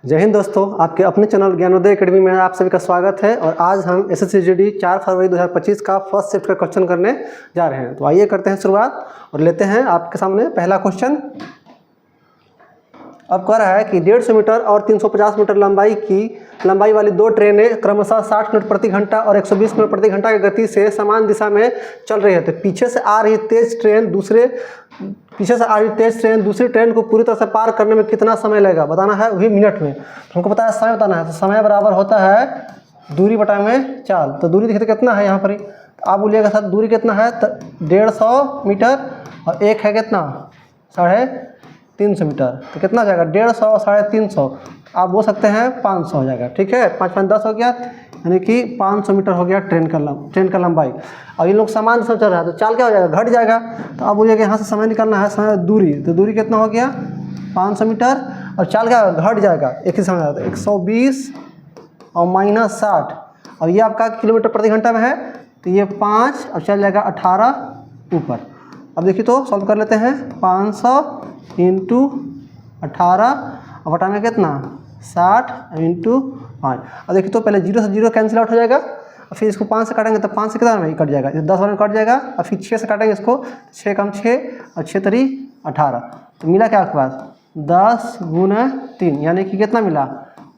जय हिंद दोस्तों, आपके अपने चैनल ज्ञानोदय एकेडमी में आप सभी का स्वागत है। और आज हम एसएससी जीडी 4 फरवरी 2025 का फर्स्ट शिफ्ट का क्वेश्चन करने जा रहे हैं। तो आइए करते हैं शुरुआत और लेते हैं आपके सामने पहला क्वेश्चन। अब कह रहा है कि 150 मीटर और 350 मीटर लंबाई वाली दो ट्रेनें क्रमशः 60 मिनट प्रति घंटा और 120 मिनट प्रति घंटा की गति से समान दिशा में चल रही है। तो पीछे से आ रही तेज ट्रेन दूसरी ट्रेन को पूरी तरह से पार करने में कितना समय लगेगा बताना है, वही मिनट में। हमको पता है समय बताना है, तो समय बराबर होता है दूरी बटा में चाल। तो दूरी देखते कितना है यहाँ पर ही, तो आप बोलिएगा सर दूरी कितना है, तो 150 मीटर और एक है कितना 350 मीटर। तो कितना हो जाएगा 150 350, आप बोल सकते हैं 500 हो जाएगा। ठीक है, 5 5 10 हो गया, यानी कि 500 मीटर हो गया ट्रेन का लंबाई। और ये लोग समान दिशा चल रहा है तो चाल क्या हो जाएगा, घट जाएगा। तो आप बोलिएगा यहाँ से समय निकालना है, समय दूरी, तो दूरी कितना हो गया 500 मीटर और चाल क्या घट जाएगा, एक ही समय जाता है 120 और -60। और ये आपका किलोमीटर प्रति घंटा में है, तो ये 5 और चल जाएगा 18 ऊपर। अब देखिए तो सॉल्व कर लेते हैं, 500 × 18 और बटा में कितना 60 × 5। और देखिए तो पहले 0 से 0 कैंसिल आउट हो जाएगा, और फिर इसको 5 से काटेंगे तो 5 से कितना में कट जाएगा, 10 बार में कट जाएगा। और फिर 6 से काटेंगे इसको, 6 कम 6 और 6 3 18। तो मिला क्या आपके पास 10 × 3, यानी कि कितना मिला,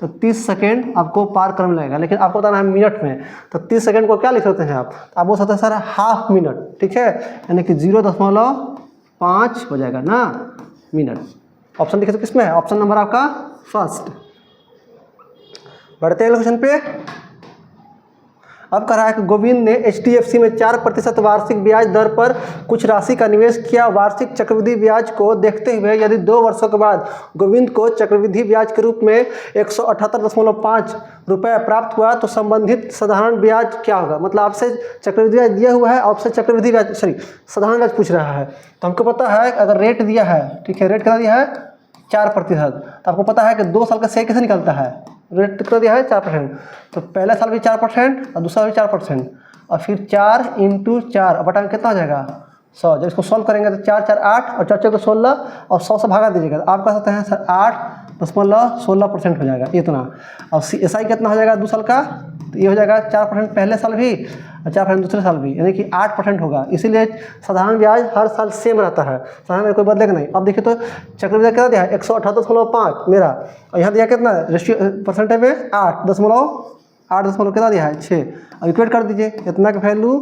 तो 30 सेकेंड आपको पार करने लगेगा। लेकिन आपको बताना है मिनट में, तो 30 सेकेंड को क्या लिख सकते हैं आप बोल सकते हैं सर हाफ मिनट। ठीक है, यानी कि 0.5 हो जाएगा ना मिनट। ऑप्शन देखिए तो किसमें है, ऑप्शन नंबर आपका फर्स्ट। बढ़ते हैं क्वेश्चन पे। अब कह रहा है कि गोविंद ने HDFC में 4% वार्षिक ब्याज दर पर कुछ राशि का निवेश किया। वार्षिक चक्रवृद्धि ब्याज को देखते हुए यदि 2 वर्षों के बाद गोविंद को चक्रवृद्धि ब्याज के रूप में 178.5 रुपये प्राप्त हुआ तो संबंधित साधारण ब्याज क्या होगा। मतलब आपसे चक्रवृद्धि ब्याज दिया हुआ है, आपसे चक्रवृद्धि ब्याज साधारण ब्याज पूछ रहा है। तो हमको पता है अगर रेट दिया है, ठीक है, रेट कितना दिया है 4%, तो आपको पता है कि 2 साल का शेयर कैसे निकलता है, रेट कितना दिया है 4%। तो पहले साल भी 4% और दूसरा भी 4%, और फिर 4 × 4 और बटा में कितना हो जाएगा 100। जब इसको सॉल्व करेंगे तो 4 4 8 और 4 4 को 16 और 100 से भागा दीजिएगा, तो आप कह सकते हैं सर 8.16% हो जाएगा इतना। और SI कितना हो जाएगा 2 साल का, तो ये हो जाएगा 4% पहले साल भी और 4% दूसरे साल भी, यानी कि 8% होगा। इसीलिए साधारण ब्याज हर साल सेम रहता है, साधारण में कोई बदलेगा नहीं। अब देखिए तो चक्रवृद्धि कितना दिया है 178.5 मेरा, और यहाँ दिया कितना रेशियो परसेंटेज में 8 कितना दिया है 6। अब इक्वेट कर दीजिए, इतना का वैल्यू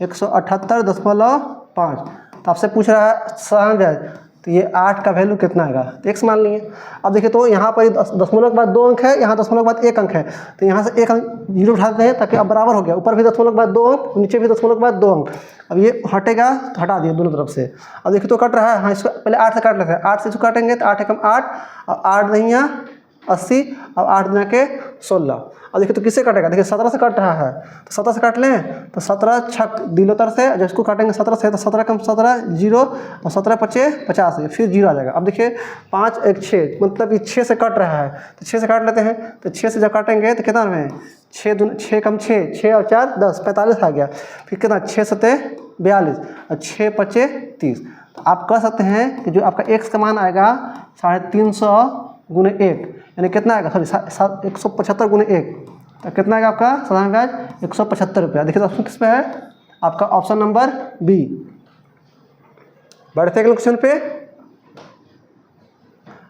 178.5। तो आपसे पूछ रहा है साधारण ब्याज, तो ये 8 का वैल्यू कितना आएगा, तो x मान लिए। अब देखिए तो यहाँ पर दशमलव के बाद 2 अंक है, यहाँ दशमलव के बाद 1 अंक है, तो यहाँ से 1 अंक 0 उठा देते हैं ताकि अब बराबर हो गया। ऊपर भी दशमलव के बाद 2 अंक, नीचे भी दशमलव के बाद 2 अंक। अब ये हटेगा तो हटा दिए दोनों तरफ से। अब देखिए तो कट रहा है, हाँ इसको पहले 8 से काट लेते हैं, 8 से इसको काटेंगे तो 8 एकम 8 और 8 नहीं 80 और 8 दूना के 16। अब देखिए तो किससे कटेगा, देखिए 17 से कट रहा है, तो 17 से काट लें तो 17 छक दिलोतर से, जब इसको काटेंगे 17 से तो 17 कम 17 0 और 17 5 50, फिर 0 आ जाएगा। अब देखिए 5 1 6, मतलब ये 6 से कट रहा है, तो 6 से काट लेते हैं। तो 6 से जब काटेंगे तो कितना में 6 कम 6 और 4 10 45 आ गया। फिर कितना 6 7 42 और 6 5 30। तो आप कह सकते हैं कि जो आपका x का मान आएगा 350 × 1, यानी कितना आएगा 175 × 1, तो कितना आएगा आपका साधारण ब्याज 175 रुपया। देखिए ऑप्शन किस पे है आपका, ऑप्शन नंबर बी। बढ़ते हैं क्वेश्चन पे।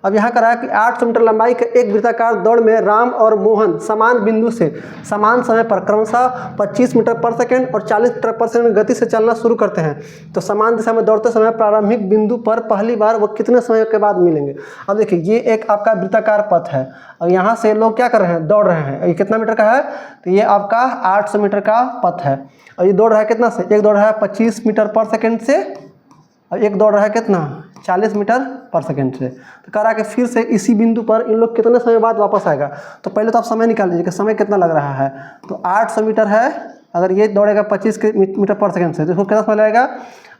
अब यहाँ करा है कि 800 मीटर लंबाई के एक वृत्ताकार दौड़ में राम और मोहन समान बिंदु से समान समय पर क्रमशः 25 मीटर पर सेकंड और 40 मीटर पर सेकंड गति से चलना शुरू करते हैं। तो समान दिशा में दौड़ते समय प्रारंभिक बिंदु पर पहली बार वो कितने समय के बाद मिलेंगे। अब देखिए ये एक आपका वृत्ताकार पथ है, और यहाँ से लोग क्या कर रहे हैं, दौड़ रहे हैं। ये कितना मीटर का है, तो ये आपका 800 मीटर का पथ है, और ये दौड़ रहा है कितना से, एक दौड़ रहा है 25 मीटर पर सेकेंड से, और एक दौड़ रहा है कितना 40 मीटर पर सेकेंड से। तो कह रहा है कि फिर से इसी बिंदु पर इन लोग कितने समय बाद वापस आएगा। तो पहले तो आप समय निकाल लीजिए कि समय कितना लग रहा है। तो 800 मीटर है, अगर ये दौड़ेगा 25 मीटर पर सेकेंड से, तो इसको कितना समय लगेगा।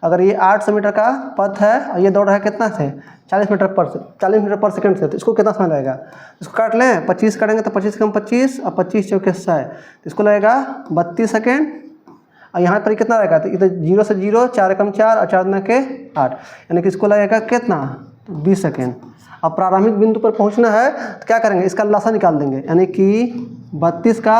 अगर ये 800 मीटर का पथ है और ये दौड़ रहा है कितना से 40 मीटर पर सेकेंड से, तो इसको कितना समय लगेगा। इसको काट लें, 25 काटेंगे तो 25 कम 25 और 25 चौके 100, तो इसको लगेगा 32 सेकेंड। और यहाँ पर कितना रहेगा, तो इधर 0 से 0 4 कम 4 और 4 दूना के 8, यानी कि इसको लगेगा कितना 20 सेकेंड। अब प्रारंभिक बिंदु पर पहुंचना है तो क्या करेंगे, इसका लसा निकाल देंगे, यानी कि 32 का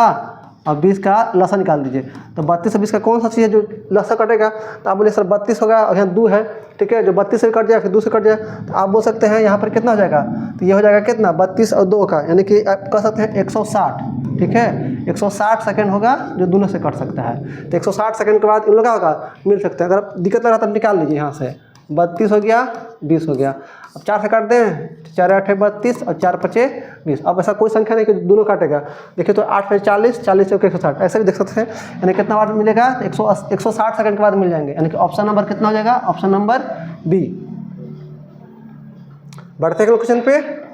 और 20 का लसा निकाल दीजिए। तो 32 से 20 का कौन सा चीज़ है जो लसा कटेगा, तो आप बोलिए सर 32 होगा और यहाँ 2 है, ठीक है, जो 32 से कट जाए फिर 2 से कट जाए, तो आप बोल सकते हैं यहाँ पर कितना हो जाएगा, तो ये हो जाएगा कितना 32 और 2 का, यानी कि आप कह सकते हैं 160, ठीक है, 160 सेकंड होगा जो दोनों से कट सकता है। तो 160 सेकंड के बाद इन लोग क्या होगा, मिल सकते हैं। अगर दिक्कत लग रहा तो निकाल लीजिए यहाँ से, 32 हो गया, 20 हो गया। अब 4 से काट दें, 4 8 32 और 4 5 20। अब ऐसा कोई संख्या नहीं कि दोनों काटेगा। देखिए तो 8 5 40, 40 चौके 160, ऐसे भी देख सकते हैं। यानी कितना बार मिलेगा, तो 160 सेकंड के बाद मिल जाएंगे, यानी कि ऑप्शन नंबर कितना हो जाएगा, ऑप्शन नंबर बी। बढ़ते हैं क्वेश्चन पे।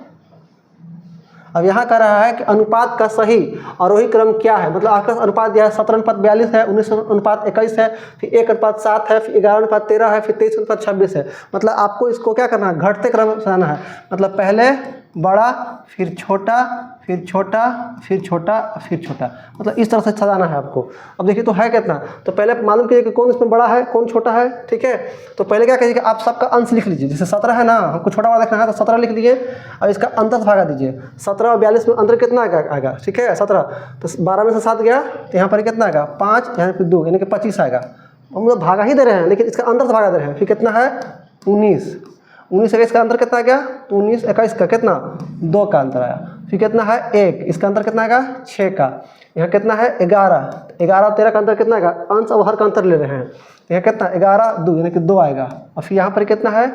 अब यहाँ कह रहा है कि अनुपात का सही आरोही क्रम क्या है, मतलब आपका अनुपात दिया है 17:42 है, 19:21 है, फिर 1:7 है, फिर 11:13 है, फिर 23:26 है। मतलब आपको इसको क्या करना है, घटते क्रम से आना है, मतलब पहले बड़ा फिर छोटा फिर छोटा फिर छोटा फिर छोटा, मतलब इस तरह से सजाना है आपको। अब देखिए तो है कितना, तो पहले मालूम कीजिए कि कौन इसमें बड़ा है कौन छोटा है, ठीक है। तो पहले क्या कीजिए कि आप सबका अंश लिख लीजिए, जैसे 17 है ना, हमको छोटा बड़ा देखना है तो 17 लिख दीजिए, और इसका अंतर से भागा दीजिए। 17 और 42 में अंतर कितना आएगा, ठीक है 17, तो 12 में से 7 गया, तो यहाँ पर कितना आएगा 5, यहाँ पर 2, यानी कि 25 आएगा। हम लोग भागा ही दे रहे हैं, लेकिन इसका अंतर से भागा दे रहे हैं, फिर कितना है 19, 19 21 का अंतर कितना आ गया, तो 19 21 का कितना 2 का अंतर आया, फिर कितना है 1, इसका अंतर कितना आएगा 6 का, यहाँ कितना है 11, 11 और 13 का अंतर कितना आएगा, अंश और हर का अंतर ले रहे हैं, यहाँ कितना 11 2 यानी कि 2 आएगा, और फिर यहाँ पर कितना है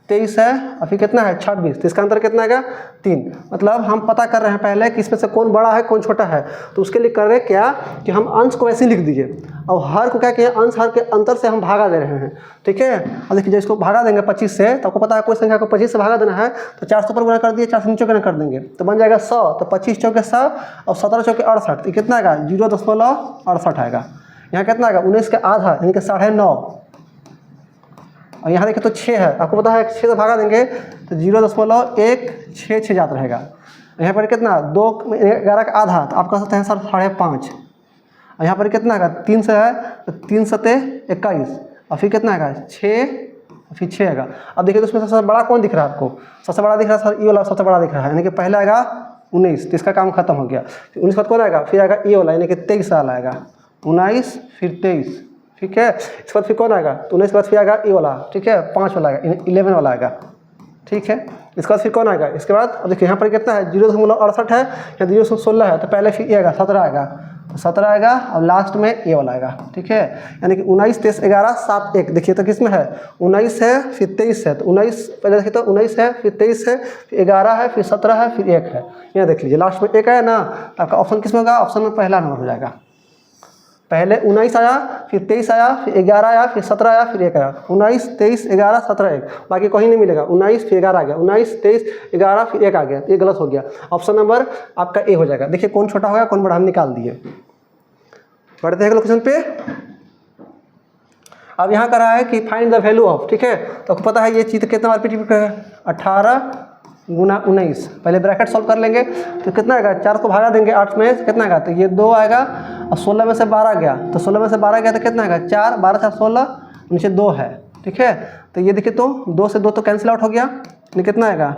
23 है, और फिर कितना है 26, तो इसका अंतर कितना आएगा 3। मतलब हम पता कर रहे हैं पहले कि इसमें से कौन बड़ा है कौन छोटा है, तो उसके लिए कर रहे हैं क्या कि हम अंश को वैसे ही लिख दीजिए, और हर को क्या किया, अंश हर के अंतर से हम भागा दे रहे हैं, ठीक है। अब देखिए जब इसको भागा देंगे 25 से, तो आपको पता है कोई संख्या को 25 से भागा देना है, तो 400 पर गुणा कर दिए, 400 नीचे गुणा कर देंगे, तो बन जाएगा 100, तो 25 चौके 100 और 17 चौके 68, तो कितना आएगा 0.68 आएगा। यहाँ कितना आएगा 19 का आधा यानी कि 9.5, और यहाँ देखिए तो 6 है, आपको पता है 6 से भागा देंगे तो 0.166 जाता रहेगा। यहाँ पर कितना 2 11 का आधा, तो आप कह सकते हैं सर 5.5, और यहाँ पर कितना आएगा 3 से है, तो 3 सते 21, और फिर कितना आएगा 6, फिर 6 आएगा। अब देखिए तो उसमें सबसे बड़ा कौन दिख रहा है आपको, सबसे बड़ा दिख रहा है सर ये वाला सबसे बड़ा दिख रहा है, यानी कि पहले आएगा 19, तो इसका काम खत्म हो गया। फिर 19 के बाद कौन आएगा, फिर आएगा ये वाला यानी कि 23 साल आएगा, 19 फिर 23, ठीक है। इसके बाद फिर कौन आएगा, तो 19 के बाद फिर आएगा ये वाला, ठीक है 5 वाला आएगा, 11 वाला आएगा, ठीक है। इसके बाद फिर कौन आएगा, इसके बाद अब देखिए यहाँ पर कितना है 0.68 है, या 0.16 है, तो पहले फिर ये आएगा 17 आएगा, 17 आएगा, और लास्ट में ये वाला आएगा, ठीक है। यानी कि 19 23 11 7 1, देखिए तो किस में है 19 है फिर 23 है, तो 19 पहले देखिए तो 19 है फिर 23 है फिर 11 है फिर 17 है फिर 1 है, यहाँ देख लीजिए लास्ट में 1 आया ना, आपका ऑप्शन किस में होगा, ऑप्शन में पहला नंबर हो जाएगा। पहले 19 आया फिर 23 आया फिर 11 आया फिर 17 आया फिर 1 आया, 19 23 11 17 1, बाकी कहीं नहीं मिलेगा, 19 फिर 11 आ गया, 19 23 11 फिर 1 आ गया, ये गलत हो गया, ऑप्शन नंबर आपका ए हो जाएगा। देखिए कौन छोटा होगा कौन बड़ा, हम निकाल दिए। बढ़ते हैं क्वेश्चन पे। अब यहाँ कर रहा है कि फाइंड द वैल्यू ऑफ, ठीक है, तो आपको पता है ये चीज़ कितना बार रिपीट है, 18 गुना 19, पहले ब्रैकेट सॉल्व कर लेंगे, तो कितना आएगा 4 को भागा देंगे 8 में से कितना आएगा, तो ये 2 आएगा, और 16 में से 12 गया, तो 16 में से 12 गया तो कितना आएगा 4, 12 4 16, नीचे 2 है, ठीक है। तो ये देखिए तो 2 से 2 तो कैंसिल आउट हो गया, तो कितना आएगा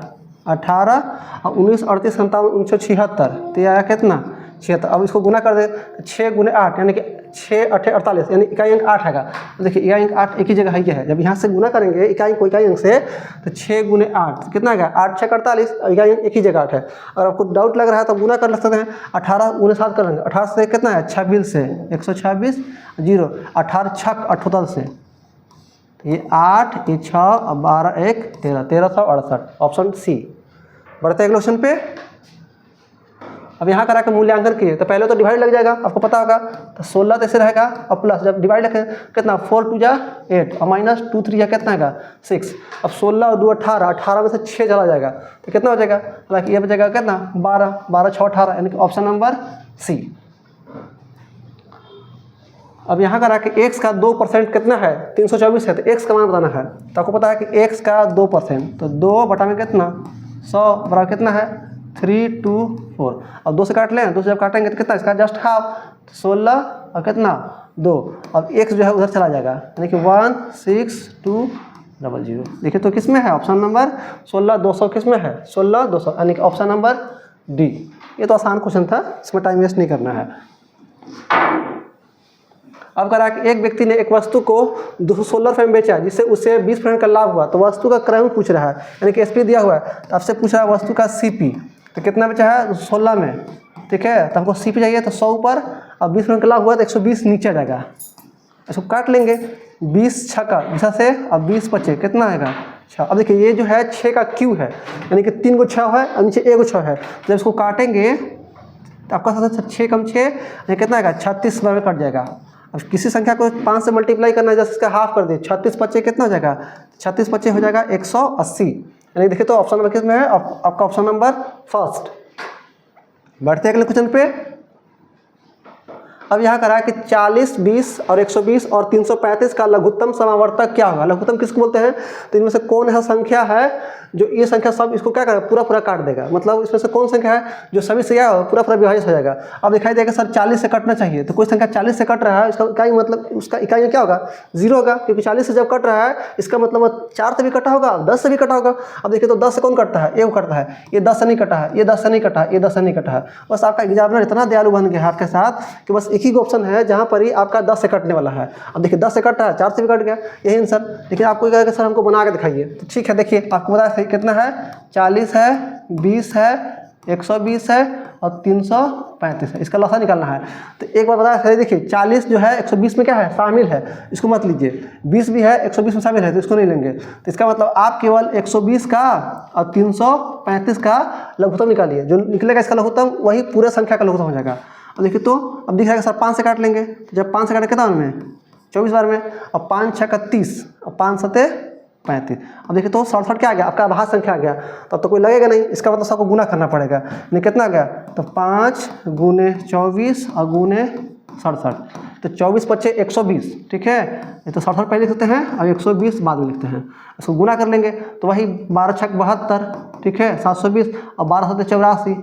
18 और 19 38 57 1976, तो ये आया कितना 76। अब इसको गुना कर दे, 6 गुने 8 यानी कि 6 8 48, यानी इकाई अंक 8 आएगा। तो देखिए इकाई अंक 8 एक ही जगह ही है, जब यहाँ से गुना करेंगे इकाई को इकाई अंक से, तो 6 गुने 8 कितना आएगा 8 6 48, इकाई अंक एक ही जगह 8 है। अगर आपको डाउट लग रहा है तो गुना कर सकते हैं, 18 गुने 7 करेंगे, 18 से कितना है 26 से 126 0, 18 6 78 से ये 8 ये 6 और 12 1 13 1368, ऑप्शन सी। बढ़ते हैं क्वेश्चन पे। अब यहाँ करा के मूल्यांकन किए, तो पहले तो डिवाइड लग जाएगा, आपको पता होगा, तो 16 तो ऐसे रहेगा, और प्लस जब डिवाइड रखें कितना 4 2 जा 8 और माइनस 2 3 या कितना आएगा 6। अब 16 और 2 18, 18 में से 6 चला जाएगा, तो कितना हो जाएगा, हालांकि ये बचेगा कितना 12, 12 6 18, यानी कि ऑप्शन नंबर सी। अब यहाँ करा कि x का 2% कितना है 324 है, तो x का मान बताना है, तो आपको पता है कि x का 2%, तो 2 बटा में कितना 100 बराबर कितना है 3 2 4, अब 2 से काट लें, 2 से जब काटेंगे तो कितना इसका जस्ट हाफ 16 और कितना 2, अब x जो है उधर चला जाएगा, यानी कि 1 6 2 00। देखिए तो किस में है ऑप्शन नंबर 16200 किस में है 16200, यानी कि ऑप्शन नंबर डी। ये तो आसान क्वेश्चन था, इसमें टाइम वेस्ट नहीं करना है। अब कह रहा है कि एक व्यक्ति ने एक वस्तु को 216 रुपये में बेचा जिससे उसे 20% का लाभ हुआ, तो वस्तु का क्रय पूछ रहा है, यानी कि एसपी दिया हुआ है, तो आपसे पूछ रहा है वस्तु का सीपी, तो कितना बेचा है 16 में, ठीक है। तो हमको सीपी चाहिए, तो 100 ऊपर और 20% का लाभ हुआ तो 120 नीचे आ जाएगा। इसको काट लेंगे, 20 छक्का जैसा से, अब 20 बचे कितना आएगा 6। अब देखिए ये जो है 6 का क्यू है, यानी कि 3 को 6 है और नीचे 1 को 6 है। जब इसको काटेंगे तो आपका 6 कम 6 यानी कितना आएगा 36 में कट जाएगा। अब किसी संख्या को 5 से मल्टीप्लाई करना है, जैसे इसका हाफ कर दिए, 36 बचे कितना हो जाएगा 36 बचे हो जाएगा 180, यानी देखिए तो ऑप्शन नंबर किस में है आपका ऑप्शन नंबर फर्स्ट। बढ़ते अगले क्वेश्चन पे। अब यहाँ करा है कि 40, 20 और 120 और 335 का लघुत्तम समावर्तक क्या होगा। लघुत्तम किसको बोलते हैं, तो इनमें से कौन ऐसा संख्या है जो ये संख्या सब इसको क्या करेगा पूरा पूरा काट देगा, मतलब इसमें से कौन संख्या है जो सभी से क्या पूरा पूरा विभाजित हो जाएगा। अब दिखाई देगा सर 40 से कटना चाहिए, तो कोई संख्या 40 से कट रहा है, इसका इकाई मतलब उसका इकाई में क्या होगा 0 होगा, क्योंकि 40 से जब कट रहा है इसका मतलब 4 से भी कटा होगा, 10 से भी कटा होगा। अब देखिए तो 10 से कौन कटता है, ये कटता है, ये 10 से नहीं कटा है, ये 10 से नहीं कटा है, ये 10 से नहीं कटा है। बस आपका एग्जामिनर इतना दयालु बन गया है आपके साथ कि बस एक ही ऑप्शन है जहाँ पर ही आपका 10 से कटने वाला है। अब देखिए 10 से कट रहा है, 4 से भी कट गया, यही आंसर। लेकिन आपको कहेगा सर हमको बना के दिखाइए, तो ठीक है देखिए आपको बताया सही कितना है 40 है, 20 है, 120 है और 335 है, इसका लसा निकालना है। तो एक बार बताया सही, देखिए 40 जो है 120 में क्या है शामिल है, इसको मत लीजिए, 20 भी है 120 में शामिल है तो इसको नहीं लेंगे। तो इसका मतलब आप केवल 120 का और 335 का लघुत्तम निकालिए, जो निकलेगा इसका लघुत्तम वही पूरे संख्या का लघुत्तम हो जाएगा। अब देखिए तो अब दिख रहा है सर 5 से काट लेंगे, तो जब 5 से काटे कितना में 24 बार में, और 5 6 30 और 5 7 35। अब देखिए तो 67 क्या आ गया आपका भाज्य संख्या आ गया, तब तो कोई लगेगा नहीं, इसका मतलब सबको गुना करना पड़ेगा। नहीं कितना आ गया, तो 5 गुने 24 और गुने 67, तो 24 बचे 120, ठीक है। ये तो 67 पहले लिखते हैं और 120 बाद में लिखते हैं, इसको गुना कर लेंगे तो वही 12 6 72, ठीक है 720 और 12 7 84।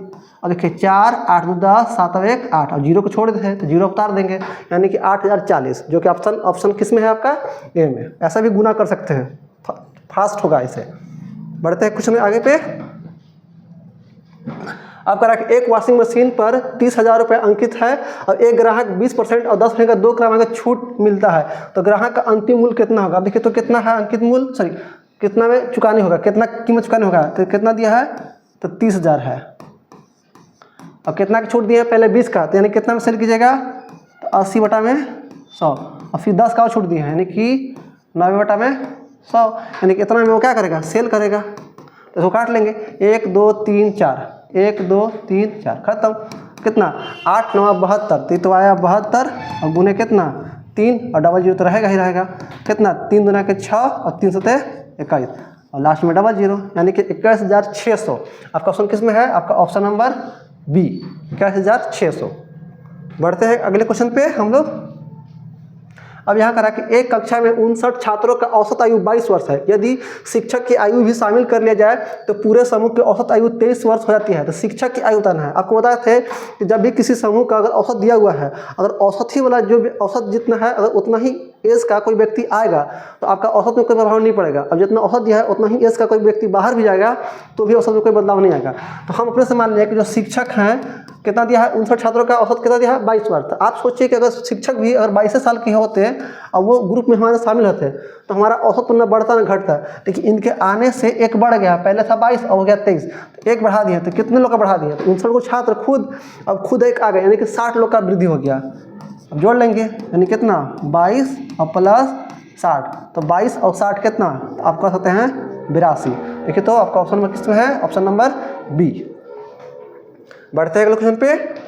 और देखिए 4 8 2 10 7 और 1 8, और 0 को छोड़ देते हैं तो 0 उतार देंगे, यानी कि 8040, जो कि ऑप्शन किस में है आपका ए में। ऐसा भी गुना कर सकते हैं, फास्ट होगा इसे। बढ़ते हैं क्वेश्चन में आगे पे। अब कह रहा है कि एक वॉशिंग मशीन पर 30,000 रुपये अंकित है और एक ग्राहक 20% और 10% का 2 क्रमांक का छूट मिलता है, तो ग्राहक का अंतिम मूल्य कितना होगा। देखिए तो कितना है अंकित मूल्य, सॉरी कितना में चुकानी होगा, कितना कीमत चुकानी होगा, तो कितना दिया है तो 30,000 है। अब कितना का छूट दिया है पहले 20 का, तो यानी कितना में सेल कीजिएगा तो 80 बटा में 100, और फिर 10 का और छूट दिया है यानी कि 90 बटा में 100, यानी कि इतना में वो क्या करेगा सेल करेगा। तो इसको काट लेंगे 1 2 3 4, 1 2 3 4 खत्म। कितना 8 9 72, तो आया 72 और गुने कितना 3 और डबल 0 तो रहेगा ही रहेगा। कितना 3 दूना के 6 और 3 7 21 और लास्ट में डबल 0, यानी कि 21,600। आपका ऑप्शन किस में है आपका ऑप्शन नंबर बी 21,600। बढ़ते हैं अगले क्वेश्चन पे हम लोग। अब यहाँ करा कि एक कक्षा में 59 छात्रों का औसत आयु 22 वर्ष है, यदि शिक्षक की आयु भी शामिल कर लिया जाए तो पूरे समूह की औसत आयु 23 वर्ष हो जाती है। तो शिक्षक की आयु बताना है। आपको बताए थे कि जब भी किसी समूह का अगर औसत दिया हुआ है, अगर औसत ही वाला जो भी औसत जितना है अगर उतना ही एज का कोई व्यक्ति आएगा तो आपका औसत में कोई प्रभाव नहीं पड़ेगा। अब जितना औसत दिया है उतना ही एज का कोई व्यक्ति बाहर भी जाएगा तो भी औसत में कोई बदलाव नहीं आएगा। तो हम अपने से मान लिया कि जो शिक्षक हैं कितना दिया है 59 छात्रों का औसत कितना दिया है 22 वर्ष। तो आप सोचिए कि अगर शिक्षक भी अगर 22 साल के होते और वो ग्रुप में हमारे शामिल होते तो हमारा औसत तो न बढ़ता न घटता। लेकिन इनके आने से एक बढ़ गया, पहले था 22 और हो गया 23, तो एक बढ़ा दिया। तो कितने लोग का बढ़ा दिया, तो 59 को छात्र खुद एक आ गए, यानी कि 60 लोग का वृद्धि हो गया। अब जोड़ लेंगे यानी कितना 22 और प्लस 60, तो 22 और 60 कितना आप कह सकते हैं 82। देखिए तो आपका ऑप्शन नंबर किस में है ऑप्शन नंबर बी। बढ़ते हैं अगले क्वेश्चन पे।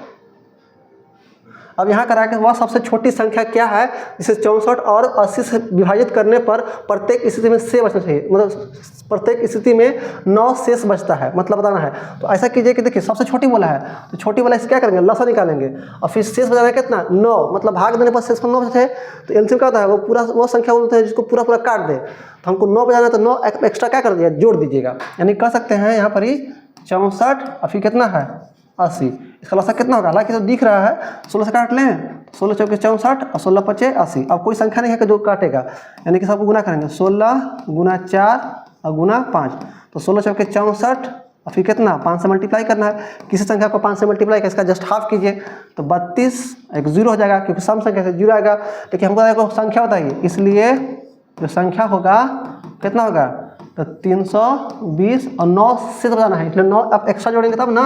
अब यहाँ करा कि वह सबसे छोटी संख्या क्या है जिसे 64 और 80 से विभाजित करने पर प्रत्येक स्थिति में से बचना चाहिए, मतलब प्रत्येक स्थिति में 9 शेष बचता है, मतलब बताना है। तो ऐसा कीजिए कि देखिए सबसे छोटी बोला है तो छोटी वाला इसे क्या करेंगे लसा निकालेंगे और फिर शेष बचाना है कितना 9, मतलब भाग देने पर शेष 9 बचते हैं। तो एलसीएम क्या होता है वो संख्या बोलते हैं जिसको पूरा काट दे। तो हमको 9 बजाना है तो 9 एक्स्ट्रा क्या कर दिया जोड़ दीजिएगा, यानी कह सकते हैं यहाँ पर ही 64 और फिर कितना है 80। इसका लसा कितना होगा? हालांकि तो दिख रहा है, 16 से काट लें, 16 चौके 64 और 16 पचे 80। अब कोई संख्या नहीं है कि जो काटेगा, यानी कि सबको गुना करेंगे, 16 गुना 4 और गुना 5, तो 16 चौके 64 और फिर कितना 5 से मल्टीप्लाई करना है। किसी संख्या को 5 से मल्टीप्लाई कर इसका जस्ट हाफ कीजिए तो 32, एक जीरो हो जाएगा क्योंकि सम संख्या से जीरो आएगा। लेकिन हमको देखो संख्या बताइए, इसलिए जो संख्या होगा कितना होगा? तो 320 और 9 से तो बताना है, इसलिए 9 आप एक्स्ट्रा जोड़ेंगे तब ना।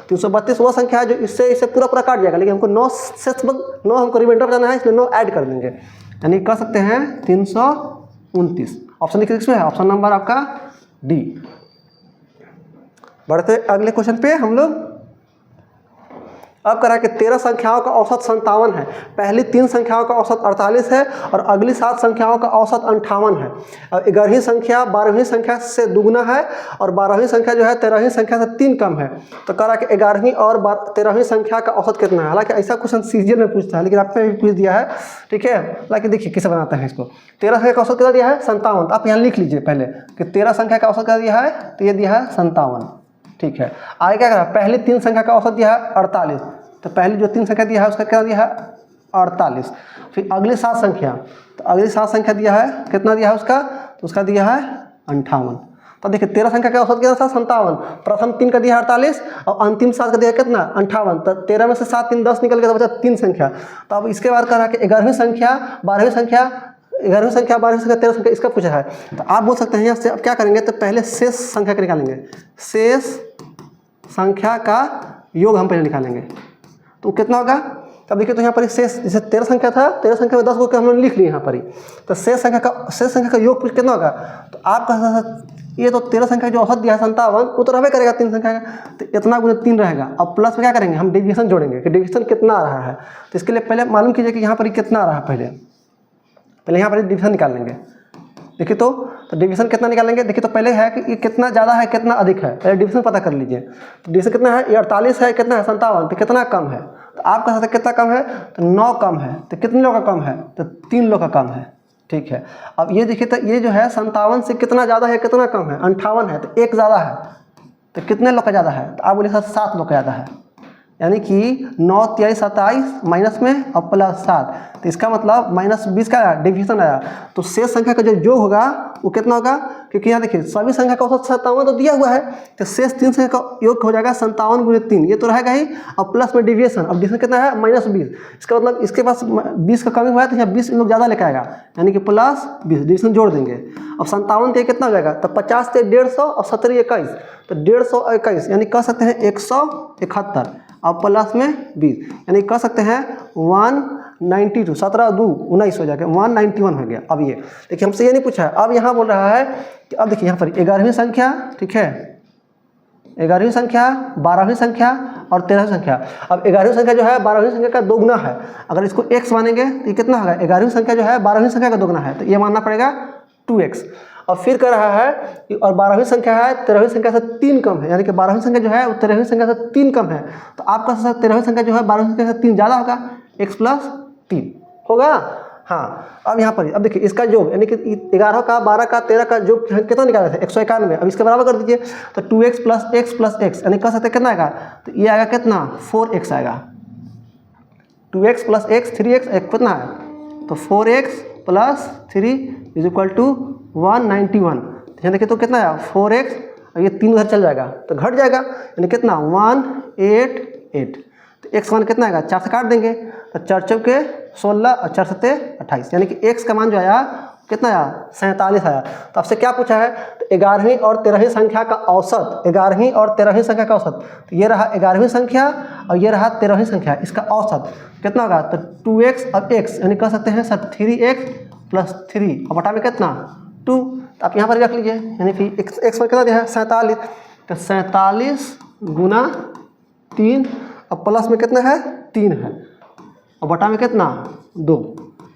332 वो संख्या है जो इससे पूरा पूरा काट जाएगा, लेकिन हमको 9 से 9 हमको रिमाइंडर बताना है, इसलिए 9 ऐड कर देंगे, यानी कर सकते हैं 329। ऑप्शन देखिए किसमें है? ऑप्शन नंबर आपका डी। बढ़ते अगले क्वेश्चन पे हम लोग। अब करा कि 13 संख्याओं का औसत 57 है, पहली 3 संख्याओं का औसत 48 है और अगली 7 संख्याओं का औसत 58 है। और 11वीं संख्या 12वीं संख्या से दुगुना है और 12वीं संख्या जो है 13वीं संख्या से 3 कम है। तो करा कि 11वीं और 13वीं संख्या का औसत कितना है? हालांकि ऐसा क्वेश्चन सीजीएल में पूछता है, लेकिन आपने भी पूछ दिया है, ठीक है। हालांकि देखिए किसे बनाते हैं इसको। 13 संख्या का औसत कितना दिया है? 57। आप यहाँ लिख लीजिए पहले कि 13 संख्या का औसत कितना दिया है, तो ये दिया है 57, ठीक है। आगे क्या करा? पहली 3 संख्या का औसत दिया है 48, तो पहली जो 3 संख्या दिया है उसका क्या दिया है? 48। फिर अगली 7 संख्या, तो अगली 7 संख्या दिया है, कितना दिया है उसका? तो उसका दिया है 58। तो देखिए 13 संख्या का औसत कितना था? 57। प्रथम 3 का दिया है 48 और अंतिम 7 का दिया है कितना? 58। तो 13 में से 7 3 10 निकल गया, तो बचा 3 संख्या। तो अब इसके बाद कहा कि 11वीं संख्या 12वीं संख्या 11वीं संख्या 12वीं संख्या 13 संख्या इसका पूछा है। तो आप बोल सकते हैं यहाँ से अब क्या करेंगे? तो पहले शेष संख्या का निकालेंगे, शेष संख्या का योग हम पहले निकालेंगे, तो कितना होगा? तब देखिए तो यहाँ पर शेष, जैसे 13 संख्या था, 13 संख्या में 10 को हम लोग लिख लिए यहाँ पर ही, तो शेष संख्या का योग कितना होगा? तो आपका ये तो 13 संख्या जो औसत दिया है 57, वो तो रहबे करेगा 3 संख्या का, तो इतना गुना 3 रहेगा। अब प्लस में क्या करेंगे? हम डिवीजन जोड़ेंगे कि डिवीजन कितना आ रहा है। तो इसके लिए पहले मालूम कीजिए कि यहाँ पर कितना आ रहा है। पहले यहाँ पर डिवीजन निकाल लेंगे। देखिए तो डिवीजन कितना निकालेंगे? देखिए तो पहले है कि ये कितना ज़्यादा है कितना अधिक है, पहले डिवीजन पता कर लीजिए। तो डिवीजन कितना है? ये 48 है, कितना है? 57। तो कितना कम है? तो आप कह सकते कितना कम है? तो 9 कम है। तो कितने लोग का कम है? तो 3 लोग का कम है, ठीक है। अब ये देखिए तो ये जो है 57 से कितना ज़्यादा है कितना कम है? 58 है, तो 1 ज़्यादा है। तो कितने लोग का ज़्यादा है? तो आप बोलिए सर 7 लोग का ज़्यादा है, यानी कि 9 3 27 माइनस में और प्लस 7, तो इसका मतलब -20 का डिवीजन आया। तो शेष संख्या का जो योग होगा वो कितना होगा? क्योंकि यहाँ देखिए सभी संख्या का औसत 57 तो दिया हुआ है, तो शेष 3 संख्या का योग हो जाएगा 57 गुणे 3, ये तो रहेगा ही, और प्लस में डिवीजन। अब डिवीजन कितना है? -20। इसका मतलब इसके पास 20 का कमी हुआ है, तो यहाँ 20 लोग ज़्यादा लेकर आएगा, यानी कि +20 डिवीजन जोड़ देंगे। अब 57 के कितना हो जाएगा? तो 50 से 150 और 70 21, तो 151, यानी कह सकते हैं 171 और प्लस में 20, यानी कह सकते हैं 192, 17 2 19 हो जाएगा, 191 हो गया। अब ये देखिए हमसे ये नहीं पूछा है, अब यहाँ बोल रहा है कि अब देखिए यहाँ पर 11वीं संख्या, ठीक है, 11वीं संख्या 12वीं संख्या और 13वीं संख्या। अब 11वीं संख्या जो है 12वीं संख्या का दोगुना है, अगर इसको x मानेंगे तो ये कितना होगा? 11वीं संख्या जो है 12वीं संख्या का दोगुना है, तो ये मानना पड़ेगा 2x। और फिर कह रहा है कि और 12वीं संख्या है 13वीं संख्या से 3 कम है, यानी कि 12वीं संख्या जो है वो 13वीं संख्या से 3 कम है। तो आपका 13वीं संख्या जो है 12वीं संख्या से 3 ज़्यादा होगा, x + 3 होगा। हाँ, अब यहाँ पर अब देखिए इसका योग, यानी कि 11 का 12 का 13 का योग कितना निकाले थे? 191। अब इसके बराबर कर दीजिए, तो 2x + x + x, यानी कह सकते कितना आएगा? तो ये आएगा कितना? 4x आएगा। 2x + x 3x, एक कितना है? तो 4x + 3 = 191। यहाँ देखिए तो कितना है? 4x, और ये 3 उधर चल जाएगा तो घट जाएगा, यानी कितना? 188। तो x मान कितना आएगा? 4 से काट देंगे, तो 4 चौके 16 और 4 सत्ते 28, यानी कि x का मान जो आया कितना आया? 47 आया। तो आपसे क्या पूछा है? तो 11वीं और 13वीं संख्या का औसत, 11वीं और 13वीं संख्या का औसत, तो ये रहा 11वीं संख्या और ये रहा 13वीं संख्या, इसका औसत कितना होगा? तो 2x और x, यानी कह सकते हैं सर 3x + 3 और बटा में कितना? 2। तो आप यहाँ पर रख लीजिए, यानी फिर x पर कितना दिया है? 47। तो 47 गुना 3 और प्लस में कितना है? 3 है, और बटा में कितना? 2।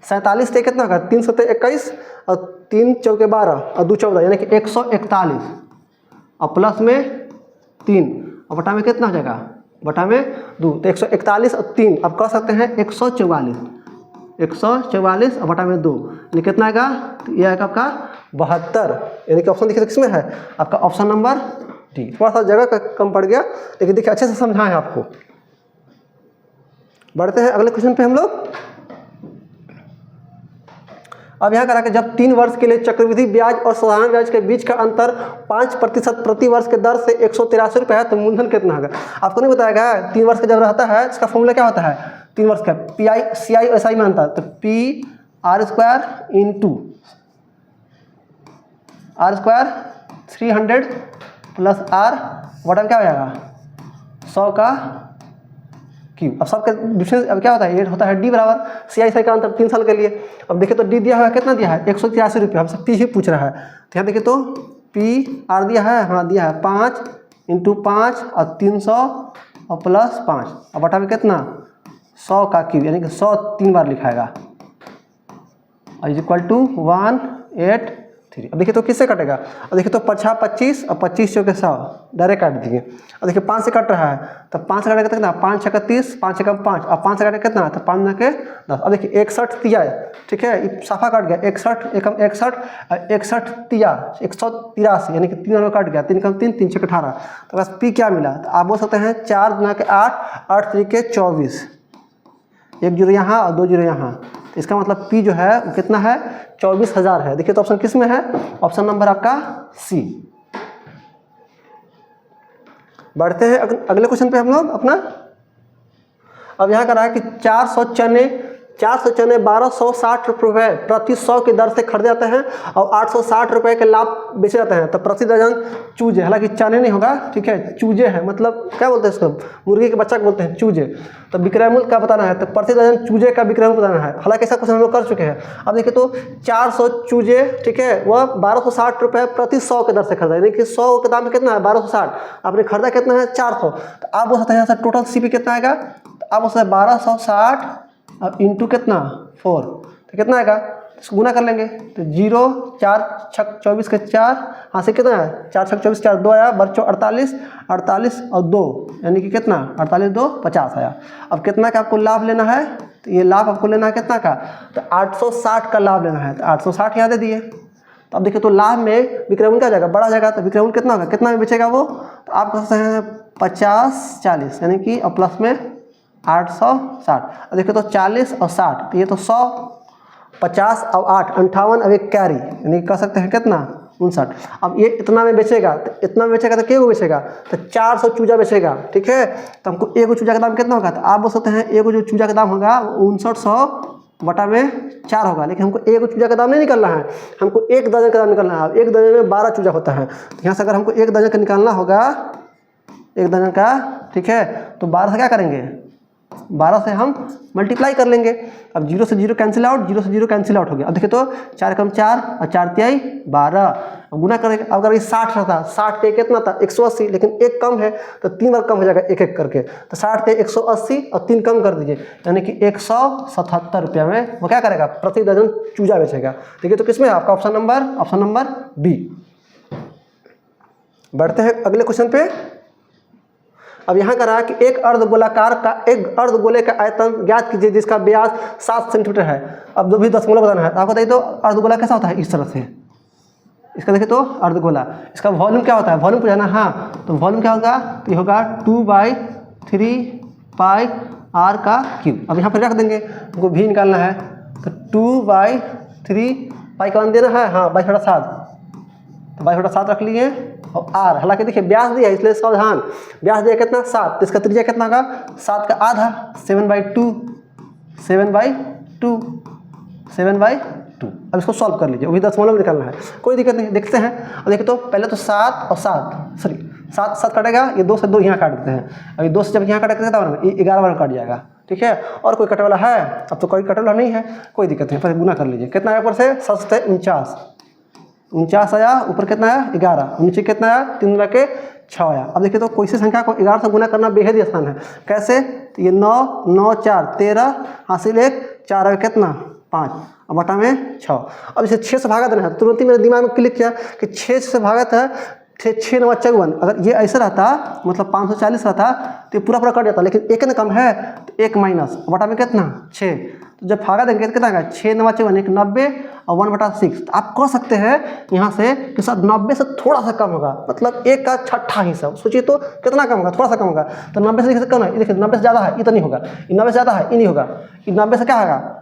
47 से कितना होगा? 3 सत्ते 21 और 3 चौके 12 और 2 14, यानी कि 141 और प्लस में 3 और बटा में कितना हो जाएगा? बटा में 2। तो 141 और 3 अब कह सकते हैं 144, 144 और बटा में 2, यानी कितना आएगा? तो ये आएगा आपका 72, यानी कि ऑप्शन देखिए किसमें है? आपका ऑप्शन नंबर डी। थोड़ा सा जगह कम पड़ गया, लेकिन देखिए अच्छे से समझा है आपको। बढ़ते हैं अगले क्वेश्चन पे हम लोग। अब यहाँ करा कि जब 3 वर्ष के लिए चक्रवृद्धि ब्याज और साधारण ब्याज के बीच का अंतर 5% प्रति वर्ष के दर से 183 रुपये है, तो मूलधन कितना होगा? आपको नहीं बताया गया 3 वर्ष का जब रहता है इसका फॉर्मूला क्या होता है? 3 वर्ष का PI SI में आता है, तो PR² into R² 300 plus R बटा क्या हो जाएगा 100 का क्यूब। अब सबका डिफरेंस अब क्या होता है? ये होता है D बराबर CI का अंतर 3 साल के लिए। अब देखिए तो D दिया हुआ है, कितना दिया है? 183 रुपये। हमसे P ही पूछ रहा है, तो यहाँ देखिए तो PR दिया है, हाँ दिया है 5 इंटू 5 और 300 और प्लस 5 और बटा में कितना 100 का क्यूब, यानी कि 100 3 बार लिखाएगा और इज इक्वल टू 183। अब देखिए तो किससे कटेगा? अब देखिए तो 5 25 और 25 चौके 100 डायरेक्ट काट दीजिए। अब देखिए 5 से कट रहा है, तो 5 से काटेगा कितना? 5 छक्का 30, 5 छक्का 5 और 5 से काटेगा कितना? तो 5 के 10। अब देखिए 61 तिया, ठीक है, ये साफा कट गया 61 एकम 61 और 61 तिया 183, यानी कि 3 में कट गया, 3 कम 3 3 छक्का 18। तो बस पी क्या मिला? तो आप बोल सकते हैं 4 गुना के 8 8 तरीके 24, 1 जीरो यहाँ और 2 जीरो यहाँ, तो इसका मतलब P जो है वो कितना है? 24,000 है। देखिए तो ऑप्शन किस में है? ऑप्शन नंबर आपका C। बढ़ते हैं अगले क्वेश्चन पे हम लोग अपना। अब यहाँ करा है कि 400 चने 1260 रुपये प्रति 100 की दर से खरीदे जाते हैं और 860 रुपये के लाभ बेचे जाते हैं, तो प्रति दर्जन चूजे, हालांकि चने नहीं होगा, ठीक है, चूजे है, मतलब क्या बोलते हैं इसको? मुर्गी के बच्चा को बोलते हैं चूजे। तो विक्रय मूल्य क्या बताना है? तो प्रति दर्जन चूजे का विक्रय मूल्य बताना है। हालांकि ऐसा क्वेश्चन हम लोग कर चुके हैं। अब देखिए तो 400 चूजे, ठीक है, वह 1260 रुपये प्रति 100 के दर से खरीदा, यानी कि 100 के दाम में कितना है? 1260। आपने खरीदा कितना है? 400। तो आप बोल सकते हैं टोटल CP कितना आएगा? तो आप बोल सकते हैं 1260 अब इंटू कितना 4, तो कितना आएगा? इसको गुना कर लेंगे, तो 0 4 छक 24 के 4, हाँ से कितना है? 4 छक 24 4 2 आया, बच्चों 48 48 और 2, यानी कि कितना 48 2 50 आया। अब कितना का आपको लाभ लेना है? तो ये लाभ आपको लेना है कितना का? तो 860 का लाभ लेना है, तो 860 यहाँ दे दिए। तो अब देखिए तो लाभ में विक्रय मूल्य क्या जाएगा? बढ़ा जाएगा, तो विक्रय मूल्य कितना होगा? कितना में बेचेगा वो? तो आप कह सकते हैं 50 40, यानी कि और प्लस में 860। अब देखिए तो 40 और 60, तो ये तो 100 50 और 8 58, अब एक कैरी, यानी कह सकते हैं कितना 59। अब ये इतना में बेचेगा, तो इतना में बेचेगा तो क्या बेचेगा? तो 400 चूजा बेचेगा, ठीक है। तो हमको एक चूजा का दाम कितना होगा? तो आप बोल सकते हैं एक जो चूजा का दाम होगा 5900 बटा में 4 होगा, लेकिन हमको एक चूजा का दाम नहीं निकालना है, हमको 1 दर्जन का दाम निकालना है। 1 दर्जन में 12 चूजा होता है, तो यहाँ से अगर हमको 1 दर्जन का निकालना होगा, 1 दर्जन का, ठीक है, तो 12 से क्या करेंगे? 12 से हम मल्टीप्लाई कर लेंगे। अब 0 से 0 कैंसिल आउट, 0 से 0 कैंसिल आउट हो गया। अब देखिए तो 4 कम 4 और 4 तिहाई 12, अब गुना करेंगे। अब अगर ये 60 रहता, 60 पे कितना था? 180, लेकिन 1 कम है तो 3 बार कम हो जाएगा एक एक करके, तो 60 पे 180 और 3 कम कर दीजिए, यानी कि 177 रुपये में वो क्या करेगा? प्रति दर्जन चूजा बेचेगा। देखिए तो किसमें है आपका? Option number B। बढ़ते हैं अगले क्वेश्चन पे। अब यहाँ कह रहा है कि एक अर्धगोले का आयतन ज्ञात कीजिए जिसका व्यास 7 सेंटीमीटर है। अब जो भी दशमलव बताना है, आपको बताइए तो अर्धगोला कैसा होता है? इस तरह से इसका देखिए तो अर्धगोला, इसका वॉल्यूम क्या होता है? वॉल्यूम पूछना, हाँ, तो वॉल्यूम क्या होगा? तो ये होगा 2/3 पाई r का क्यूब। अब यहाँ पर रख देंगे, हमको भी निकालना है, तो 2/3 पाई का मान देना है, हाँ 22/7, तो 22/7 रख लिए। और r, हालांकि देखिए व्यास दिया इसलिए सावधान, व्यास दिया कितना 7, तो इसका त्रिज्या कितना होगा? 7 का आधा 7/2। अब इसको सॉल्व कर लीजिए, वही दशमलव में निकालना है, कोई दिक्कत नहीं। देखते हैं, और देखिए तो पहले तो 7 और 7 कटेगा, ये 2 से 2 यहाँ काट देते हैं। अभी 2 से जब यहाँ काटेगा तब ये 11 बार कट जाएगा, ठीक है। और कोई कटे वाला है? अब तो कोई कटे वाला नहीं है, कोई दिक्कत नहीं, पर गुना कर लीजिए। कितना आया ऊपर से? 7 से 49 आया, ऊपर कितना आया? 11, नीचे कितना आया? 3 गुना के 6 आया। अब देखिए तो कोई सी संख्या को 11 से गुना करना बेहद ही आसान है। कैसे? तो ये 9 9 4 13 हासिल 1 4 कितना 5 और बटा में 6। अब इसे 6 से भागा देना है, तुरंत ही मेरे दिमाग में क्लिक किया कि 6 से भागा था, 6 9 54। अगर ये ऐसा रहता, मतलब 540 रहता, तो ये पूरा कट जाता, लेकिन 1 ना कम है, तो 1 माइनस बटा में कितना 6। तो जब भागा देंगे तो कितना आएगा? 6 9 54 1 90 और 1/6। तो आप कह सकते हैं यहाँ से कि सर 90 से थोड़ा सा कम होगा, मतलब 1 का छठा हिस्सा। सोचिए तो कितना कम होगा, थोड़ा सा कम होगा। तो 90 से कम है, देखिए 90 से ज़्यादा है, ये तो नहीं होगा। 90 से ज़्यादा है, ये नहीं होगा। 90 से क्या होगा,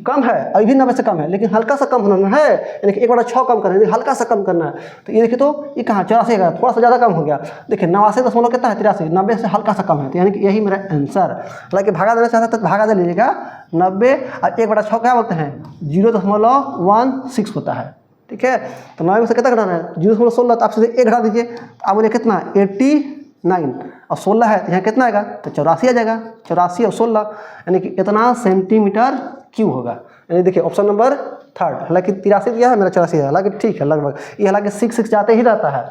कम है, अभी भी 90 से कम है, लेकिन हल्का सा कम होना है, यानी कि 1/6 कम करना है, हल्का सा कम करना है। तो ये देखिए तो ये कहाँ 84 का, थोड़ा सा ज़्यादा कम हो गया। देखिए 89 कितना है, 83, 90 से हल्का सा कम है। तो यानी कि यही मेरा आंसर। हालांकि भागा देना चाहता है तो भागा दे लीजिएगा। 90 और 1/6 क्या बोलते हैं, 0.16 होता है। ठीक है, तो 90 में से कितना घटाना है, 0.16। तो आप सीधे 1 घटा दीजिए। आप बोलिए कितना, 89 और 16 है, तो यहाँ कितना आएगा, तो 84 आ जाएगा। 84 और 16 यानी कि इतना सेंटीमीटर क्यूब होगा। यानी देखिए ऑप्शन नंबर 3, हालांकि 83 दिया है, मेरा 84 है, हालांकि ठीक है लगभग। ये हालांकि 6 जाते ही रहता है,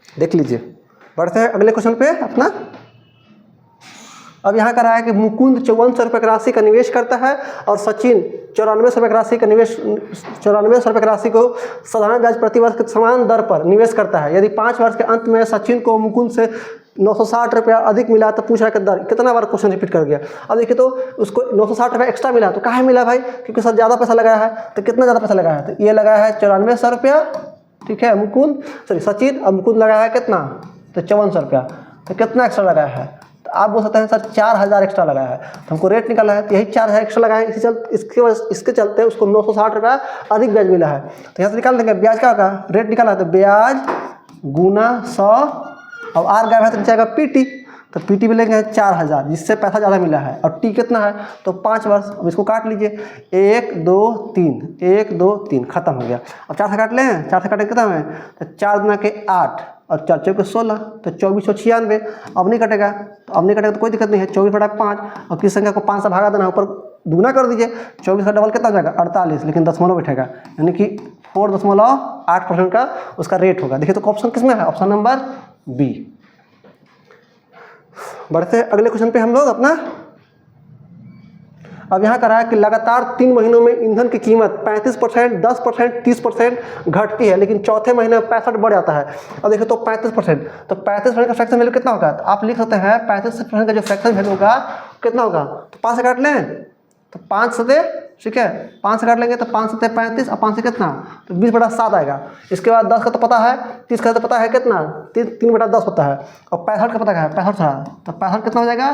देख लीजिए। बढ़ते हैं अगले क्वेश्चन पे अपना। अब यहाँ कह रहा है कि मुकुंद 5400 रुपये की राशि का निवेश करता है और सचिन 9400 रुपये की राशि का निवेश 9400 रुपये की राशि को साधारण ब्याज प्रति वर्ष के समान दर पर निवेश करता है। यदि 5 वर्ष के अंत में सचिन को मुकुंद से 960 रुपया अधिक मिला तो पूछ रहा है कि दर कितना बार, क्वेश्चन रिपीट कर गया। अब देखिए तो उसको 960 रुपया एक्स्ट्रा मिला, तो कहाँ मिला भाई, क्योंकि सर ज़्यादा पैसा लगाया है। तो कितना ज़्यादा पैसा लगाया है, तो ये लगाया है 9400 रुपया। ठीक है, मुकुंद सचिन, अब मुकुंद लगाया है कितना, तो 5400 रुपया। तो कितना एक्स्ट्रा लगाया है, तो आप बोल सकते हैं सर 4000 एक्स्ट्रा लगाया है। तो हमको रेट निकाला है, तो यही 4000 एक्स्ट्रा लगाया है, इसके चलते उसको 960 रुपया अधिक ब्याज मिला है। तो यहाँ से निकाल देंगे ब्याज क्या होगा, रेट निकाला है तो ब्याज गुना 100, और आर गया है तो नीचे आएगा पीटी। तो पीटी भी लेंगे 4000, जिससे पैसा ज़्यादा मिला है, और टी कितना है, तो 5 वर्ष। अब इसको काट लीजिए, 1 2 3, 1 2 3, खत्म हो गया। अब 4 से काट लें, 4 से काटे कितना है, तो 4 गुना के 8 और 4 चौके 16, तो 2496। अब नहीं कटेगा, तो अब नहीं कटेगा तो कोई दिक्कत नहीं है, 24/5। और किस संख्या को 5 से भागा देना, ऊपर दुगुना कर दीजिए। 24 का डबल कितना हो जाएगा, 48, लेकिन दशमलव बैठेगा, यानी कि 4.8% का उसका रेट होगा। देखिए तो ऑप्शन किसमें है, ऑप्शन नंबर बी। बढ़ते हैं अगले क्वेश्चन पे हम लोग अपना। अब यहाँ कह रहा है कि लगातार 3 महीनों में ईंधन की कीमत 35%, 10%, 30% घटती है, लेकिन चौथे महीने में 65 बढ़ जाता है। अब देखो तो 35%, तो 35% का फ्रैक्शन वैल्यू कितना होगा, तो आप लिख सकते हैं 35% का जो फ्रैक्शन वैल्यू होगा कितना होगा, तो 5 से काट लें, तो 5 से, ठीक है 5 से काट लेंगे तो 5 से 35 और 5 से कितना, तो 20/7 आएगा। इसके बाद 10 का तो पता है, 30 का तो पता है कितना, 3/10 होता है, और 65 का पता है 65, तो 65 कितना हो जाएगा,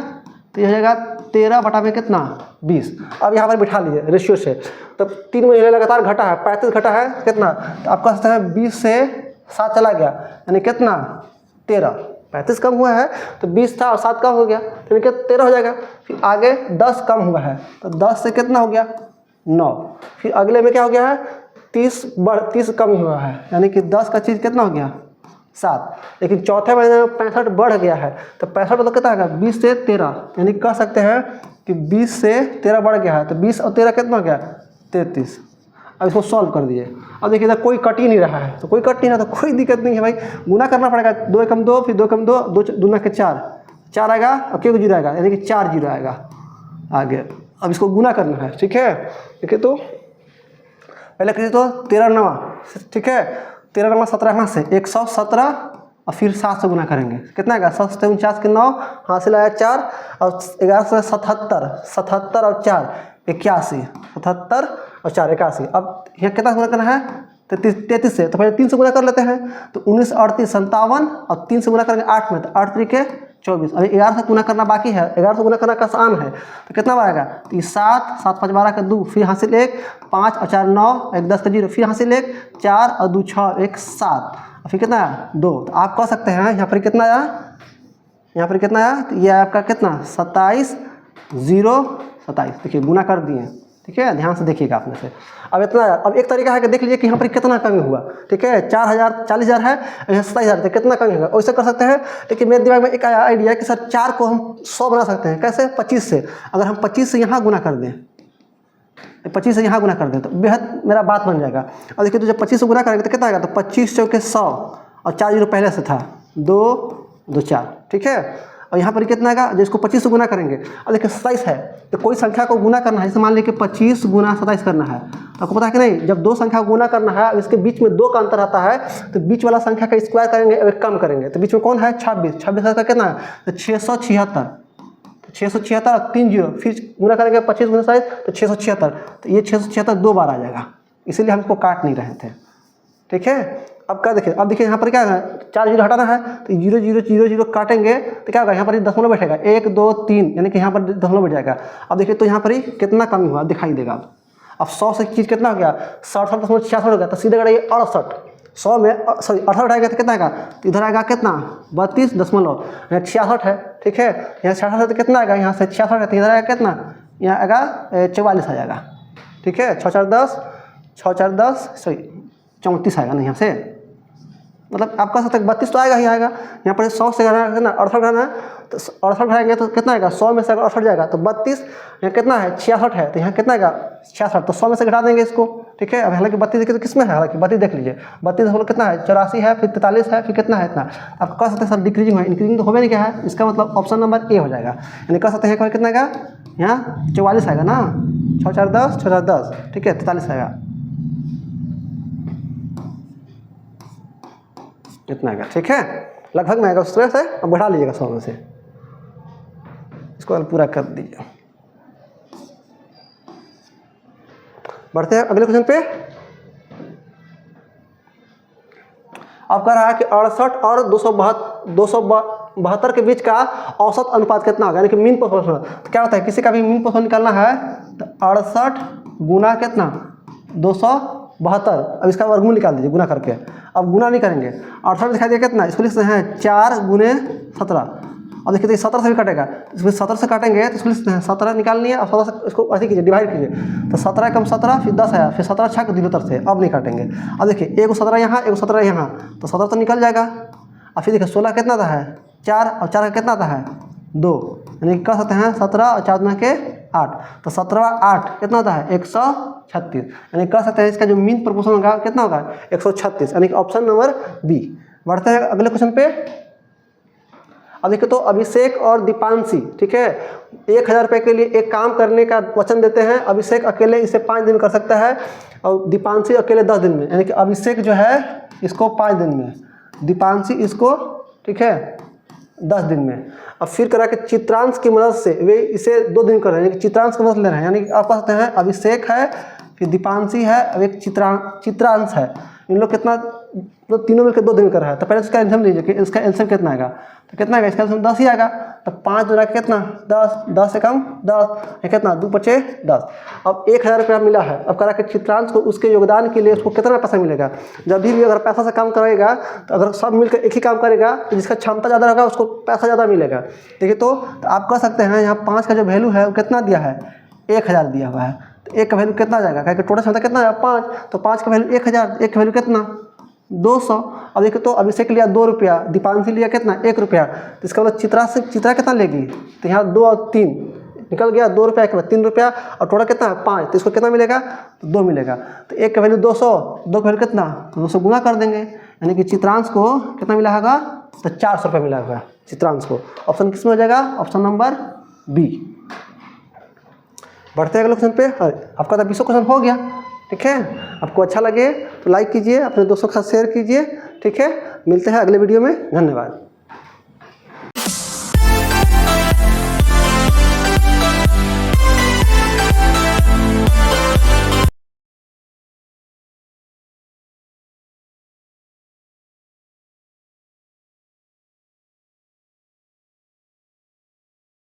तो ये हो जाएगा 13 में कितना 20। अब यहाँ पर बिठा लीजिए रेशियो से, तो 3 महीने लगातार घटा है, 35 घटा है कितना, तो आप कह सकते हैं 20 से 7 चला गया, यानी कितना 13। 35 कम हुआ है तो 20 था और 7 कम हो गया, तो यानी कि 13 हो जाएगा। फिर आगे 10 कम हुआ है, तो 10 से कितना हो गया 9। फिर अगले में क्या हो गया है 30 कम हुआ है, यानी कि 10 का चीज़ कितना हो गया 7। लेकिन चौथे महीने में 65 बढ़ गया है, तो 65 मतलब कितना होगा 20 से 13, यानी कह सकते हैं कि 20 से 13 बढ़ गया है, तो 20 और 13 कितना हो गया 33। अब इसको सॉल्व कर दीजिए। अब देखिए इधर कोई कट ही नहीं रहा है, तो कोई कट नहीं रहा तो कोई दिक्कत नहीं है भाई, गुना करना पड़ेगा। 2 एकम 2, फिर 2 एकम 2, 2 दूना के 4 आएगा और क्यों 0 आएगा, यानी कि 4 0 आएगा आगे। अब इसको गुना करना है, ठीक है। देखिए तो पहले करिए तो 13 9, ठीक है 13 9 17 से 117, और फिर 7 से गुना करेंगे, कितना आएगा 7 49 के 9, हासिल आया 4, और 11 से 77, 77 और 4 81, 77 और 4 81। अब यहाँ कितना गुना करना है 33 से, तो पहले 3 से गुना कर लेते हैं, तो 19 38 57, और 3 से गुना करेंगे 8 में, तो 8 3 के 24। अभी 11 से गुना करना बाकी है, 11 से गुना करना का आसान है, तो कितना आएगा, तो ये 7 7 5 12 का 2, फिर हासिल 1 5 और 4 9, 1 10 का 0, फिर हासिल 1 4 और 2 6 1 7, और फिर कितना आया 2। तो आप कह सकते हैं यहाँ पर कितना आया, यहाँ पर कितना आया, तो ये आपका कितना 27 0 27। देखिए गुना कर दिए, ठीक है, ध्यान से देखिएगा आपने से। अब इतना, अब एक तरीका है कि देख लीजिए कि यहाँ पर कितना कमी हुआ, ठीक है 4000 40,000 है, यहाँ 27,000 तो कितना कमी होगा, वैसे कर सकते हैं। लेकिन मेरे दिमाग में एक आइडिया है कि सर 4 को हम 100 बना सकते हैं, कैसे 25 से। अगर हम 25 से यहाँ गुना कर दें, 25 से यहाँ गुना कर दें तो बेहद मेरा बात बन जाएगा। और देखिए तो जब 25 से गुना करेंगे तो कितना आएगा, तो 25 चौके 100, और 4 0 पहले से था 2 2 4, ठीक है। और यहाँ पर कितना आएगा, जिसको 25 से गुना करेंगे, और देखिए 27 है, तो कोई संख्या को गुना करना है, जैसे मान लीजिए कि 25 गुना 27 करना है, तो आपको पता है कि नहीं, जब 2 संख्या को गुना करना है, इसके बीच में 2 का अंतर आता है, तो बीच वाला संख्या का स्क्वायर करेंगे और कम करेंगे, तो बीच में कौन है 26 का कितना है, तो 676। तो 676 और 3 जीरो, फिर गुना करेंगे 25 गुना 27 तो 676, तो ये 676 2 बार आ जाएगा, इसीलिए हम इसको काट नहीं रहे थे। ठीक है, अब क्या देखिए, अब देखिए यहाँ पर क्या है, 4 जीरो हटाना है तो 0 0 0 0 काटेंगे तो क्या होगा, यहाँ पर दशमलव बैठेगा 1 2 3, यानी कि यहाँ पर दशमलव बैठ जाएगा। अब देखिए तो यहाँ पर ही कितना कमी हुआ दिखाई देगा। अब 100 से चीज़ कितना हो गया, 67.66 हो गया, तो सीधे करेंगे 68, 100 में सॉरी 68 आएगा तो कितना आएगा, तो इधर आएगा कितना 32 यहाँ 66 है। ठीक है, यहाँ 66 है तो कितना आएगा, यहाँ से 66 है तो इधर आएगा कितना, यहाँ आएगा 44 आ जाएगा। ठीक है, 6 4 10, 6 4 10 सॉरी 34 आएगा, नहीं यहाँ से मतलब आपका 32 तो आएगा ही आएगा। यहाँ पर 100 से घटाना कितना 68 घटाना है, तो 68 घटाएंगे तो कितना आएगा, 100 में से अगर 68 जाएगा तो 32, यहाँ कितना है 66 है, तो यहाँ कितना आएगा 66, तो 100 में से घटा देंगे इसको। ठीक है, अब हालांकि 32 देखिए तो किस में है, हालांकि 32 देख लीजिए, 32 कितना है 84 है, फिर 43 है, फिर कितना है इतना। आप कह सकते हैं सर डिक्रीजिंग है, इंक्रीजिंग तो हो नहीं क्या है, इसका मतलब ऑप्शन नंबर ए हो जाएगा। यानी कह सकते हैं कितना आएगा, यहाँ 44 आएगा ना, 6 4 10 6 4 10, ठीक है 43 आएगा, इतना आएगा। ठीक है, लगभग में आएगा उस तरह से। अब बढ़ा लीजिएगा 100 में से, इसको पूरा कर दीजिए। बढ़ते हैं अगले क्वेश्चन पे। अब कह रहा है कि 68 और 272 के बीच का औसत अनुपात कितना होगा, यानी कि मीन प्रोपोर्शनल। तो क्या होता है, किसी का भी मीन प्रोपोर्शनल निकालना है तो 68 गुना कितना 272, अब इसका वर्गमूल निकाल दीजिए गुना करके। अब गुना नहीं करेंगे, 68 दिखाई दिया कितना, इसको लिखते हैं 4 गुने 17। अब देखिए तो 17 से भी कटेगा, इसमें 17 से काटेंगे तो इसको लिखते हैं 17 निकालनी है, और 17 से इसको ऐसे कीजिए डिवाइड कीजिए, तो 17 कम 17 फिर 10 आया, फिर 17 छक 73 से, अब नहीं काटेंगे। अब देखिए एगो 17 यहाँ एगो 17 यहाँ, तो 17 तो निकल जाएगा। और फिर देखिए 16 कितना आता है 4, और 4 का कितना आता है 2, यानी कह सकते हैं 17 और 4 के 8, तो 17 8 कितना होता है 136, यानी कह सकते हैं इसका जो मीन प्रोपोर्शन होगा कितना होगा 136, यानी कि ऑप्शन नंबर बी। बढ़ते हैं अगले क्वेश्चन पे। अब देखिए तो अभिषेक और दीपांशी, ठीक है, 1000 रुपये के लिए एक काम करने का वचन देते हैं। अभिषेक अकेले इसे 5 दिन में कर सकता है और दीपांशी अकेले 10 दिन में, यानी कि अभिषेक जो है इसको 5 दिन में, दीपांशी इसको ठीक है 10 दिन में। अब फिर करा के चित्रांश की मदद से वे इसे 2 दिन कर रहे हैं, यानी कि चित्रांश की मदद ले रहे हैं, यानी कि आप कह सकते हैं अभिषेक है फिर दीपांशी है अब एक चित्रांश है, इन लोग कितना तो तीनों मिलकर 2 दिन कर रहा है। तो पहले इसका एल्सियम लीजिए कि इसका एल्सियम कितना आएगा, तो कितना आएगा इसका एल्सियम 10 ही आएगा, तो 5 दूना कितना 10, 10 से कम 10, ये कितना 2 5 10। अब 1000 रुपया मिला है, अब करा के चित्रांश को उसके योगदान के लिए उसको कितना पैसा मिलेगा। जब भी अगर पैसा से काम कराएगा तो अगर सब मिलकर एक ही काम करेगा तो जिसका क्षमता ज़्यादा होगा उसको पैसा ज़्यादा मिलेगा। देखिए तो आप कह सकते हैं यहाँ 5 का जो वैल्यू है वो कितना दिया है 1000 दिया हुआ है, तो 1 का वैल्यू कितना जाएगा, क्योंकि टोटल क्षमता कितना है 5, तो 5 का वैल्यू 1000, 1 का वैल्यू कितना 200। अब देखिए तो अभिषेक लिया 2 रुपया, दीपांशी लिया कितना 1 रुपया, तो इसका मतलब चित्रा कितना लेगी, तो यहाँ 2 और 3 निकल गया, 2 रुपया के बाद 3 रुपया और टोटल कितना 5, तो इसको कितना मिलेगा तो 2 मिलेगा। तो 1 का वैल्यू 200, 2 का वैल्यू कितना तो 200 गुना कर देंगे, यानी कि चित्रांश को कितना मिला होगा तो 400 रुपये मिला होगा चित्रांश को। ऑप्शन किस में हो जाएगा, ऑप्शन नंबर बी। बढ़ते हैं अगले क्वेश्चन पे। आपका तो 20 क्वेश्चन हो गया, ठीक है। आपको अच्छा लगे तो लाइक कीजिए, अपने दोस्तों के साथ शेयर कीजिए, ठीक है। मिलते हैं अगले वीडियो में, धन्यवाद।